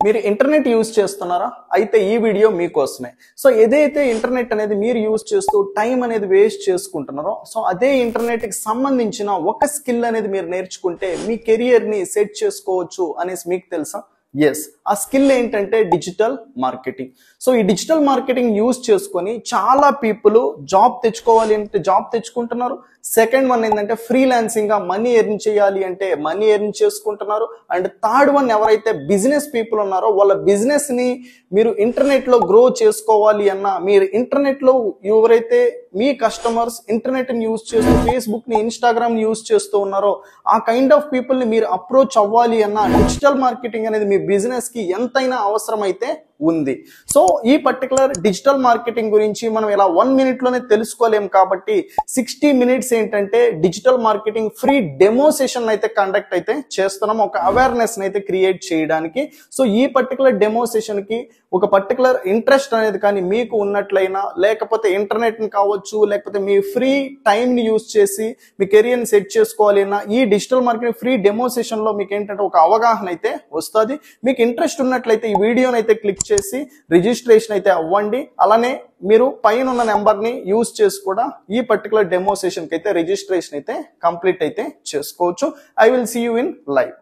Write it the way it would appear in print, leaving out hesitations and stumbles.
మీరు internet use చేస్తున్నారా? అయితే ఈ వీడియో మీకోసమే. సో ఏదైతే ఇంటర్నెట్ అనేది మీరు యూజ్ చేస్తూ టైం అనేది వేస్ట్ చేసుకుంటున్నారో, సో అదే ఇంటర్నెట్కి సంబంధించిన ఒక స్కిల్ అనేది మీరు నేర్చుకుంటే మీ కెరియర్ని సెట్ చేసుకోవచ్చు అనేసి మీకు తెలుసా? ఎస్, ఆ స్కిల్ ఏంటంటే డిజిటల్ మార్కెటింగ్. సో ఈ డిజిటల్ మార్కెటింగ్ యూజ్ చేసుకొని చాలా పీపుల్ జాబ్ తెచ్చుకోవాలి అంటే జాబ్ తెచ్చుకుంటున్నారు. సెకండ్ వన్ ఏంటంటే ఫ్రీలాన్సింగ్ గా మనీ ఎర్న్ చేయాలి అంటే మనీ ఎర్న్ చేసుకుంటున్నారు. అండ్ థర్డ్ వన్ ఎవరైతే బిజినెస్ పీపుల్ ఉన్నారో వాళ్ళ బిజినెస్ ని మీరు ఇంటర్నెట్ లో గ్రో చేసుకోవాలి అన్నా, మీరు ఇంటర్నెట్ లో ఎవరైతే మీ కస్టమర్స్ ఇంటర్నెట్ ని యూజ్ చేస్తూ ఫేస్బుక్ ని ఇన్స్టాగ్రామ్ ని యూజ్ చేస్తూ ఉన్నారో ఆ కైండ్ ఆఫ్ పీపుల్ ని మీరు అప్రోచ్ అవ్వాలి అన్నా డిజిటల్ మార్కెటింగ్ అనేది మీ బిజినెస్ కి ఎంతైనా అవసరం అయితే ఉంది. సో ఈ పర్టికులర్ డిజిటల్ మార్కెటింగ్ గురించి మనం ఇలా 1 minute లోనే తెలుసుకోలేం కాబట్టి 60 minutes ఏంటంటే digital marketing free demo session అయితే కండక్ట్ అయితే చేస్తున్నాం, ఒక అవేర్నెస్ అయితే క్రియేట్ చేయడానికి. సో ఈ పర్టికులర్ డెమో సెషన్ కి ఒక పర్టికులర్ ఇంట్రెస్ట్ అనేది కానీ మీకు ఉన్నట్లయినా, లేకపోతే ఇంటర్నెట్ ని కావచ్చు, లేకపోతే మీ ఫ్రీ టైం ని యూజ్ చేసి మీ కెరియర్ ని సెట్ చేసుకోవాలి అన్నా ఈ digital marketing free demo session లో మీకు ఏంటంటే ఒక అవగాహన అయితే వస్తుంది. మీకు ఇంట్రెస్ట్ ఉన్నట్లయితే ఈ వీడియోని అయితే క్లిక్ చేసి రిజిస్ట్రేషన్ అయితే అవ్వండి. అలానే మీరు పైన ఉన్న నెంబర్ ని యూజ్ చేసి కూడా ఈ పర్టికులర్ డెమో సెషన్ కి అయితే రిజిస్ట్రేషన్ అయితే కంప్లీట్ అయితే చేసుకోవచ్చు. I will see you in live.